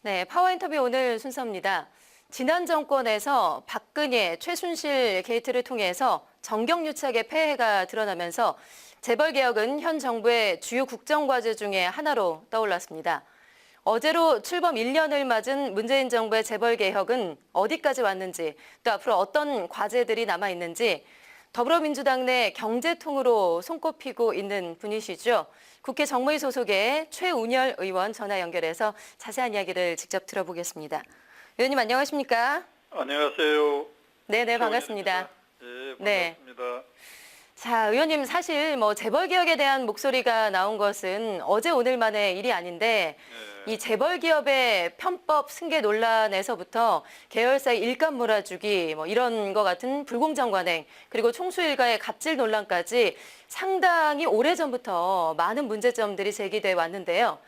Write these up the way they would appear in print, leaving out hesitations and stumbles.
네, 파워인터뷰 오늘 순서입니다. 지난 정권에서 박근혜, 최순실 게이트를 통해서 정경유착의 폐해가 드러나면서 재벌개혁은 현 정부의 주요 국정과제 중에 하나로 떠올랐습니다. 어제로 출범 1년을 맞은 문재인 정부의 재벌개혁은 어디까지 왔는지, 또 앞으로 어떤 과제들이 남아있는지 더불어민주당 내 경제통으로 손꼽히고 있는 분이시죠. 국회 정무위 소속의 최운열 의원 전화 연결해서 자세한 이야기를 직접 들어보겠습니다. 의원님 안녕하십니까? 안녕하세요. 네네, 반갑습니다. 네, 반갑습니다. 자, 의원님 사실 재벌개혁에 대한 목소리가 나온 것은 어제 오늘만의 일이 아닌데 이 재벌기업의 편법 승계 논란에서부터 계열사의 일감 몰아주기 이런 것 같은 불공정 관행 그리고 총수 일가의 갑질 논란까지 상당히 오래전부터 많은 문제점들이 제기돼 왔는데요.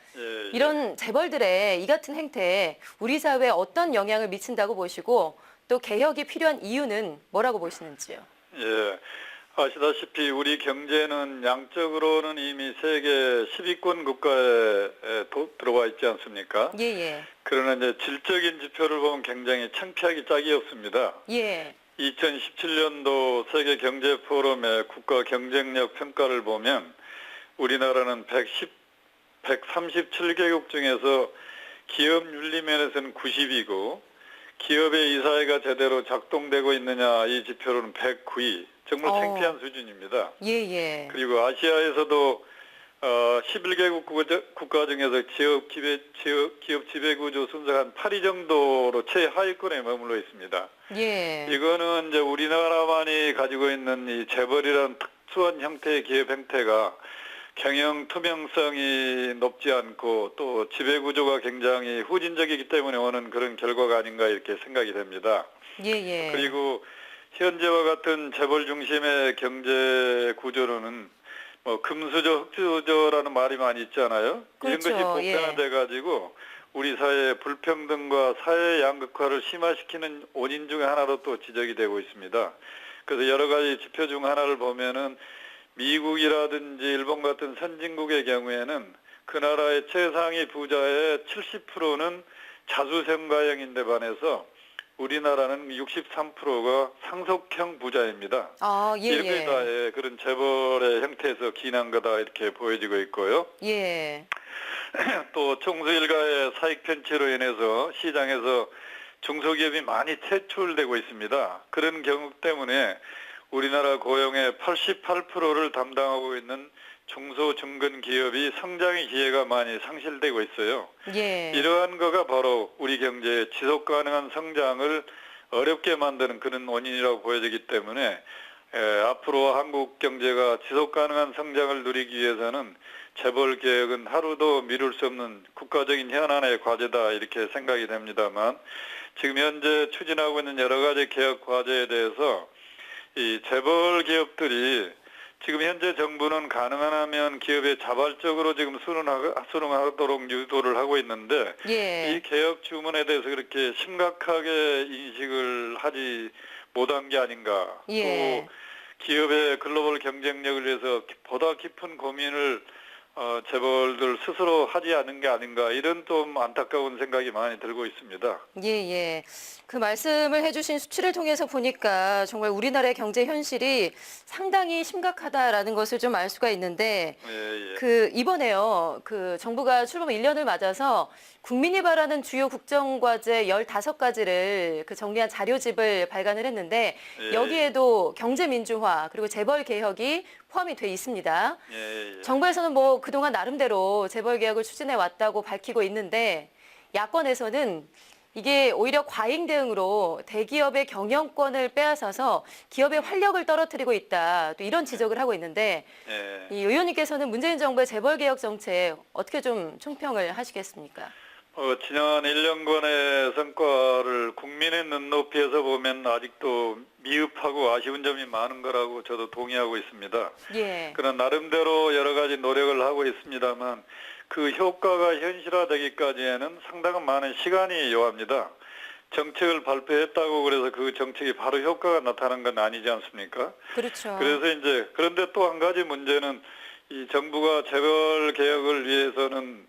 이런 재벌들의 이 같은 행태에 우리 사회에 어떤 영향을 미친다고 보시고 또 개혁이 필요한 이유는 뭐라고 보시는지요? 예. 아시다시피 우리 경제는 양적으로는 이미 세계 10위권 국가에 들어와 있지 않습니까? 예. 그러나 이제 질적인 지표를 보면 굉장히 창피하기 짝이 없습니다. 예. 2017년도 세계 경제 포럼의 국가 경쟁력 평가를 보면 우리나라는 137개국 중에서 기업 윤리 면에서는 90위고 기업의 이사회가 제대로 작동되고 있느냐 이 지표로는 109위. 정말 창피한 수준입니다. 예. 그리고 아시아에서도 11개국 국가 중에서 기업 지배구조 순서가 한 8위 정도로 최하위권에 머물러 있습니다. 예. 이거는 이제 우리나라만이 가지고 있는 이 재벌이라는 특수한 형태의 기업 행태가 경영 투명성이 높지 않고 또 지배구조가 굉장히 후진적이기 때문에 오는 그런 결과가 아닌가 이렇게 생각이 됩니다. 예. 그리고 현재와 같은 재벌 중심의 경제 구조로는 금수저, 흑수저라는 말이 많이 있잖아요. 그렇죠. 이런 것이 보편화돼 가지고 우리 사회의 불평등과 사회 양극화를 심화시키는 원인 중에 하나로 또 지적이 되고 있습니다. 그래서 여러 가지 지표 중 하나를 보면은 미국이라든지 일본 같은 선진국의 경우에는 그 나라의 최상위 부자의 70%는 자수성가형인데 반해서 우리나라는 63%가 상속형 부자입니다. 이렇게 다 그런 재벌의 형태에서 기인한 거다 이렇게 보여지고 있고요. 예. 또 총수 일가의 사익 편취로 인해서 시장에서 중소기업이 많이 퇴출되고 있습니다. 그런 경우 때문에 우리나라 고용의 88%를 담당하고 있는 중소중견 기업이 성장의 기회가 많이 상실되고 있어요. 예. 이러한 거가 바로 우리 경제의 지속 가능한 성장을 어렵게 만드는 그런 원인이라고 보여지기 때문에 앞으로 한국 경제가 지속 가능한 성장을 누리기 위해서는 재벌 개혁은 하루도 미룰 수 없는 국가적인 현안의 과제다 이렇게 생각이 됩니다만 지금 현재 추진하고 있는 여러 가지 개혁 과제에 대해서 이 재벌 기업들이 지금 현재 정부는 가능한 하면 기업에 자발적으로 지금 수능하도록 유도를 하고 있는데 이 개혁 주문에 대해서 그렇게 심각하게 인식을 하지 못한 게 아닌가. 또 기업의 글로벌 경쟁력을 위해서 보다 깊은 고민을 재벌들 스스로 하지 않은 게 아닌가 이런 좀 안타까운 생각이 많이 들고 있습니다. 예. 그 말씀을 해주신 수치를 통해서 보니까 정말 우리나라의 경제 현실이 상당히 심각하다라는 것을 좀 알 수가 있는데 그 이번에요. 그 정부가 출범 1년을 맞아서 국민이 바라는 주요 국정과제 15가지를 그 정리한 자료집을 발간을 했는데 여기에도 경제민주화 그리고 재벌개혁이 포함이 돼 있습니다. 정부에서는 그동안 나름대로 재벌개혁을 추진해 왔다고 밝히고 있는데 야권에서는 이게 오히려 과잉 대응으로 대기업의 경영권을 빼앗아서 기업의 활력을 떨어뜨리고 있다. 또 이런 지적을 하고 있는데 이 의원님께서는 문재인 정부의 재벌개혁 정책 어떻게 좀 총평을 하시겠습니까? 지난 1년간의 성과를 국민의 눈높이에서 보면 아직도 미흡하고 아쉬운 점이 많은 거라고 저도 동의하고 있습니다. 그런 나름대로 여러 가지 노력을 하고 있습니다만 그 효과가 현실화되기까지에는 상당한 많은 시간이 요합니다. 정책을 발표했다고 그래서 그 정책이 바로 효과가 나타나는 건 아니지 않습니까? 그렇죠. 그래서 그런데 또 한 가지 문제는 이 정부가 재벌 개혁을 위해서는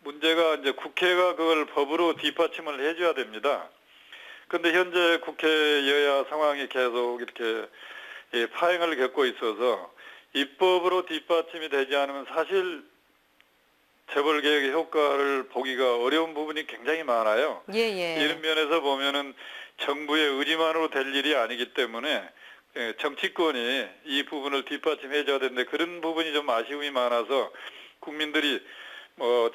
문제가 이제 국회가 그걸 법으로 뒷받침을 해줘야 됩니다. 그런데 현재 국회 여야 상황이 계속 이렇게 파행을 겪고 있어서 입법으로 뒷받침이 되지 않으면 사실 재벌개혁의 효과를 보기가 어려운 부분이 굉장히 많아요. 예. 이런 면에서 보면은 정부의 의지만으로 될 일이 아니기 때문에 정치권이 이 부분을 뒷받침해줘야 되는데 그런 부분이 좀 아쉬움이 많아서 국민들이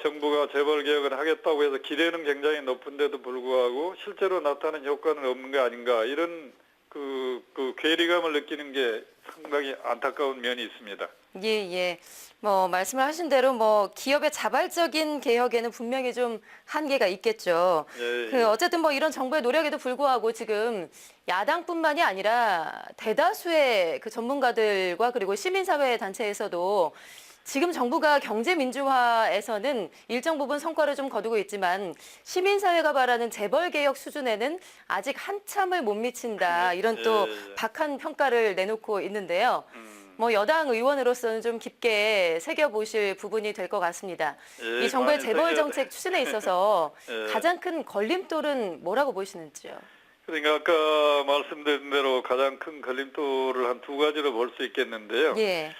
정부가 재벌개혁을 하겠다고 해서 기대는 굉장히 높은데도 불구하고 실제로 나타나는 효과는 없는 게 아닌가 이런 그 괴리감을 느끼는 게 상당히 안타까운 면이 있습니다. 예. 말씀을 하신 대로 기업의 자발적인 개혁에는 분명히 좀 한계가 있겠죠. 예. 어쨌든 이런 정부의 노력에도 불구하고 지금 야당뿐만이 아니라 대다수의 그 전문가들과 그리고 시민사회 단체에서도 지금 정부가 경제 민주화에서는 일정 부분 성과를 좀 거두고 있지만 시민사회가 바라는 재벌개혁 수준에는 아직 한참을 못 미친다. 이런 또 박한 평가를 내놓고 있는데요. 여당 의원으로서는 좀 깊게 새겨보실 부분이 될 것 같습니다. 이 정부의 재벌 정책 추진에 있어서 가장 큰 걸림돌은 뭐라고 보시는지요? 그러니까 아까 말씀드린 대로 가장 큰 걸림돌을 한 두 가지로 볼 수 있겠는데요. 예.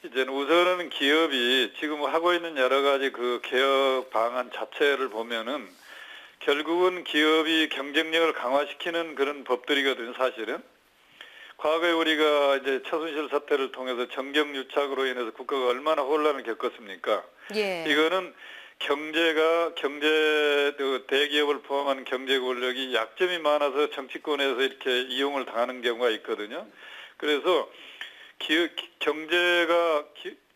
이제는 우선은 기업이 지금 하고 있는 여러 가지 그 개혁 방안 자체를 보면은 결국은 기업이 경쟁력을 강화시키는 그런 법들이거든요, 사실은. 과거에 우리가 이제 최순실 사태를 통해서 정경유착으로 인해서 국가가 얼마나 혼란을 겪었습니까? 예. 이거는 경제 대기업을 포함한 경제 권력이 약점이 많아서 정치권에서 이렇게 이용을 당하는 경우가 있거든요. 그래서 경제가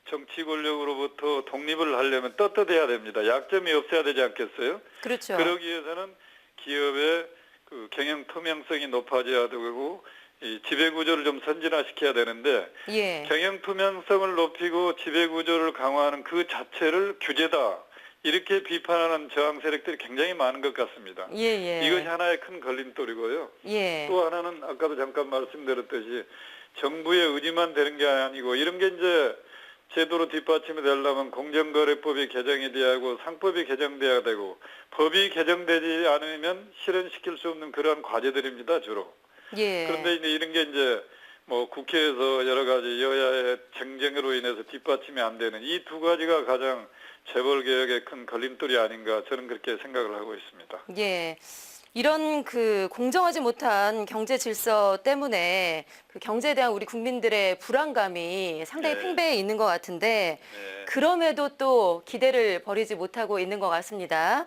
정치 권력으로부터 독립을 하려면 떳떳해야 됩니다. 약점이 없어야 되지 않겠어요? 그렇죠. 그러기 위해서는 기업의 그 경영 투명성이 높아져야 되고 이 지배구조를 좀 선진화시켜야 되는데 예. 경영 투명성을 높이고 지배구조를 강화하는 그 자체를 규제다. 이렇게 비판하는 저항 세력들이 굉장히 많은 것 같습니다. 예. 이것이 하나의 큰 걸림돌이고요. 예. 또 하나는 아까도 잠깐 말씀드렸듯이 정부의 의지만 되는 게 아니고 이런 게 이제 제도로 뒷받침이 되려면 공정거래법이 개정이 돼야 하고 상법이 개정돼야 되고 법이 개정되지 않으면 실현시킬 수 없는 그러한 과제들입니다, 주로. 예. 그런데 이런 게 이제 국회에서 여러 가지 여야의 쟁쟁으로 인해서 뒷받침이 안 되는 이 두 가지가 가장 재벌개혁의 큰 걸림돌이 아닌가 저는 그렇게 생각을 하고 있습니다. 예. 이런 그 공정하지 못한 경제 질서 때문에 그 경제에 대한 우리 국민들의 불안감이 상당히 팽배해 있는 것 같은데 그럼에도 또 기대를 버리지 못하고 있는 것 같습니다.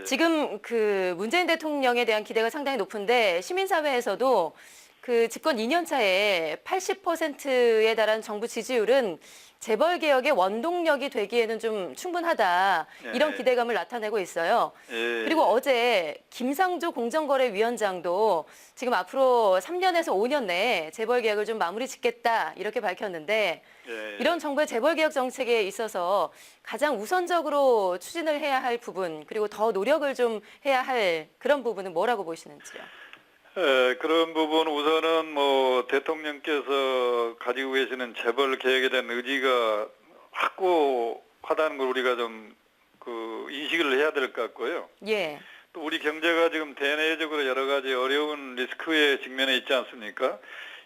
지금 그 문재인 대통령에 대한 기대가 상당히 높은데 시민사회에서도 그 집권 2년 차에 80%에 달한 정부 지지율은 재벌개혁의 원동력이 되기에는 좀 충분하다. 이런 기대감을 나타내고 있어요. 그리고 어제 김상조 공정거래위원장도 지금 앞으로 3년에서 5년 내에 재벌개혁을 좀 마무리 짓겠다. 이렇게 밝혔는데 이런 정부의 재벌개혁 정책에 있어서 가장 우선적으로 추진을 해야 할 부분 그리고 더 노력을 좀 해야 할 그런 부분은 뭐라고 보시는지요? 그런 부분 우선은 대통령께서 가지고 계시는 재벌 개혁에 대한 의지가 확고하다는 걸 우리가 좀 인식을 해야 될 것 같고요. 예. 또 우리 경제가 지금 대내적으로 여러 가지 어려운 리스크에 직면해 있지 않습니까?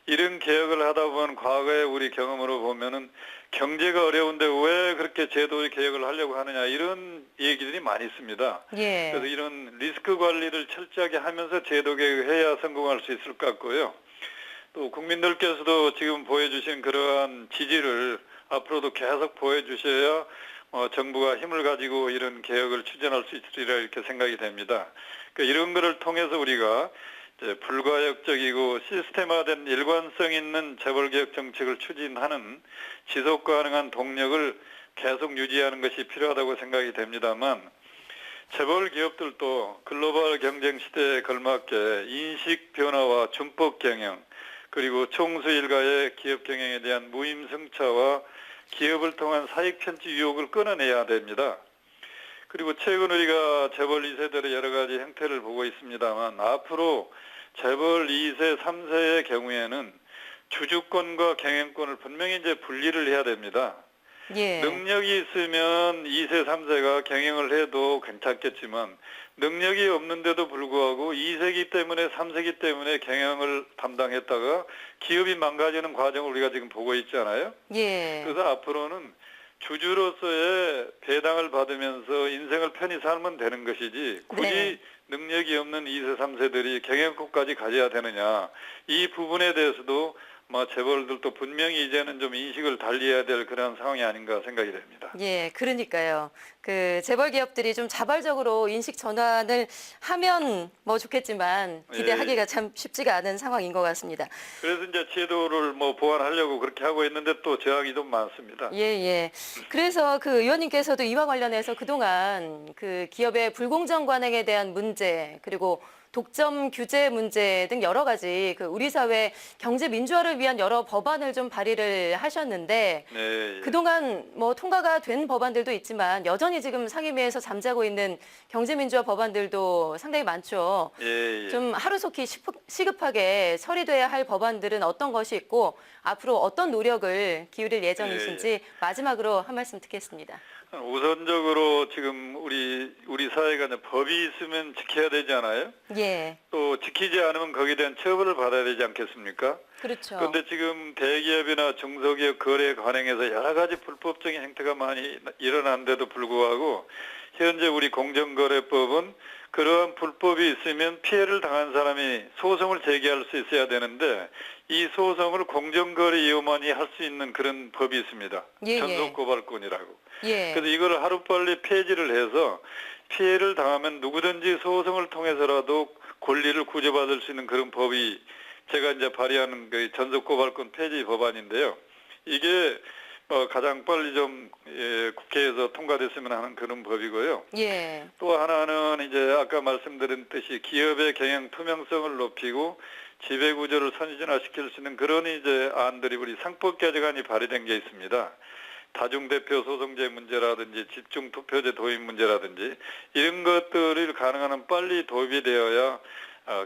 이런 개혁을 하다 보면 과거의 우리 경험으로 보면은 경제가 어려운데 왜 그렇게 제도의 개혁을 하려고 하느냐 이런 얘기들이 많이 있습니다. 예. 그래서 이런 리스크 관리를 철저하게 하면서 제도 개혁을 해야 성공할 수 있을 것 같고요. 또 국민들께서도 지금 보여주신 그러한 지지를 앞으로도 계속 보여주셔야 정부가 힘을 가지고 이런 개혁을 추진할 수 있으리라 이렇게 생각이 됩니다. 그러니까 이런 것을 통해서 우리가 불가역적이고 시스템화된 일관성 있는 재벌개혁 정책을 추진하는 지속 가능한 동력을 계속 유지하는 것이 필요하다고 생각이 됩니다만 재벌 기업들도 글로벌 경쟁 시대에 걸맞게 인식 변화와 준법 경영 그리고 총수 일가의 기업 경영에 대한 무임승차와 기업을 통한 사익 편취 유혹을 끊어내야 됩니다. 그리고 최근 우리가 재벌 2세들의 여러 가지 행태를 보고 있습니다만 앞으로 재벌 2세, 3세의 경우에는 주주권과 경영권을 분명히 이제 분리를 해야 됩니다. 예. 능력이 있으면 2세, 3세가 경영을 해도 괜찮겠지만 능력이 없는데도 불구하고 2세기 때문에 3세기 때문에 경영을 담당했다가 기업이 망가지는 과정을 우리가 지금 보고 있잖아요. 예. 그래서 앞으로는 주주로서의 배당을 받으면서 인생을 편히 살면 되는 것이지 굳이 네. 능력이 없는 2세, 3세들이 경영권까지 가져야 되느냐. 이 부분에 대해서도 재벌들도 분명히 이제는 좀 인식을 달리해야 될 그런 상황이 아닌가 생각이 됩니다. 예, 그러니까요. 그 재벌 기업들이 좀 자발적으로 인식 전환을 하면 뭐 좋겠지만 기대하기가 참 쉽지가 않은 상황인 것 같습니다. 그래서 이제 제도를 보완하려고 그렇게 하고 있는데 또 저항이 좀 많습니다. 예, 예. 그래서 그 의원님께서도 이와 관련해서 그동안 그 기업의 불공정 관행에 대한 문제, 그리고 독점 규제 문제 등 여러 가지 그 우리 사회 경제 민주화를 위한 여러 법안을 좀 발의를 하셨는데 네, 예. 그동안 뭐 통과가 된 법안들도 있지만 여전히 지금 상임위에서 잠자고 있는 경제 민주화 법안들도 상당히 많죠. 예, 예. 좀 하루속히 시급하게 처리돼야 할 법안들은 어떤 것이 있고 앞으로 어떤 노력을 기울일 예정이신지 마지막으로 한 말씀 듣겠습니다. 우선적으로 지금 우리 사회가 이제 법이 있으면 지켜야 되지 않아요? 예, 또 지키지 않으면 거기에 대한 처벌을 받아야 되지 않겠습니까? 그렇죠. 그런데 지금 대기업이나 중소기업 거래 관행에서 여러 가지 불법적인 행태가 많이 일어난데도 불구하고 현재 우리 공정거래법은 그러한 불법이 있으면 피해를 당한 사람이 소송을 제기할 수 있어야 되는데 이 소송을 공정거래위원만이 할 수 있는 그런 법이 있습니다. 예, 전속고발권이라고. 예. 그래서 이걸 하루빨리 폐지를 해서 피해를 당하면 누구든지 소송을 통해서라도 권리를 구제받을 수 있는 그런 법이 제가 이제 발의하는 그 전속고발권 폐지 법안인데요. 이게 가장 빨리 좀 국회에서 통과됐으면 하는 그런 법이고요. 예. 또 하나는 이제 아까 말씀드린 듯이 기업의 경영 투명성을 높이고 지배구조를 선진화시킬 수 있는 그런 이제 안들이 우리 상법 개정안이 발의된 게 있습니다. 다중대표 소송제 문제라든지 집중투표제 도입 문제라든지 이런 것들이 가능한 한 빨리 도입이 되어야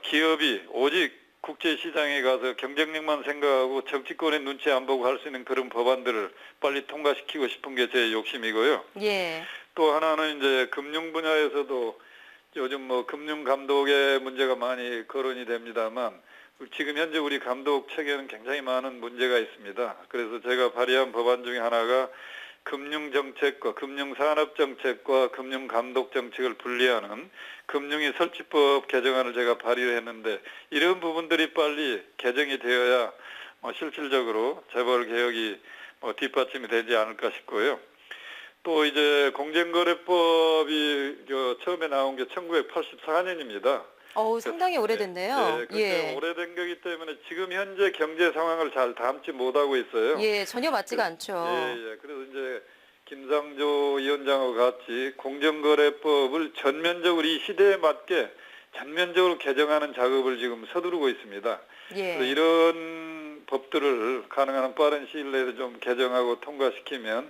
기업이 오직 국제시장에 가서 경쟁력만 생각하고 정치권의 눈치 안 보고 할 수 있는 그런 법안들을 빨리 통과시키고 싶은 게 제 욕심이고요. 예. 또 하나는 이제 금융 분야에서도 요즘 금융 감독의 문제가 많이 거론이 됩니다만 지금 현재 우리 감독 체계는 굉장히 많은 문제가 있습니다. 그래서 제가 발의한 법안 중에 하나가 금융정책과 금융산업정책과 금융감독정책을 분리하는 금융위 설치법 개정안을 제가 발의를 했는데 이런 부분들이 빨리 개정이 되어야 실질적으로 재벌 개혁이 뒷받침이 되지 않을까 싶고요. 또 이제 공정거래법이 처음에 나온 게 1984년입니다. 상당히 오래됐네요. 예, 오래된 거기 때문에 지금 현재 경제 상황을 잘 담지 못하고 있어요. 예, 전혀 맞지가 않죠. 예. 그래서 이제 김상조 위원장하고 같이 공정거래법을 전면적으로 이 시대에 맞게 전면적으로 개정하는 작업을 지금 서두르고 있습니다. 예. 그래서 이런 법들을 가능한 한 빠른 시일 내에 좀 개정하고 통과시키면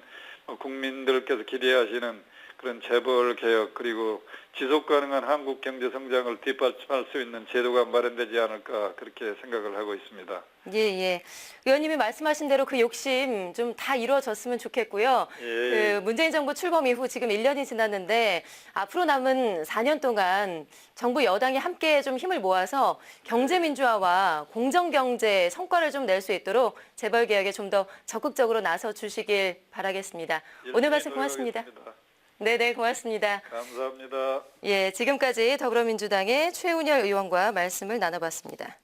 국민들께서 기대하시는 그런 재벌 개혁 그리고 지속 가능한 한국 경제 성장을 뒷받침할 수 있는 제도가 마련되지 않을까 그렇게 생각을 하고 있습니다. 예. 의원님이 말씀하신 대로 그 욕심 좀 다 이루어졌으면 좋겠고요. 예. 그 문재인 정부 출범 이후 지금 1년이 지났는데 앞으로 남은 4년 동안 정부 여당이 함께 좀 힘을 모아서 경제 민주화와 공정 경제 성과를 좀 낼 수 있도록 재벌 개혁에 좀 더 적극적으로 나서 주시길 바라겠습니다. 오늘 말씀 고맙습니다. 네, 고맙습니다. 감사합니다. 예, 지금까지 더불어민주당의 최운열 의원과 말씀을 나눠봤습니다.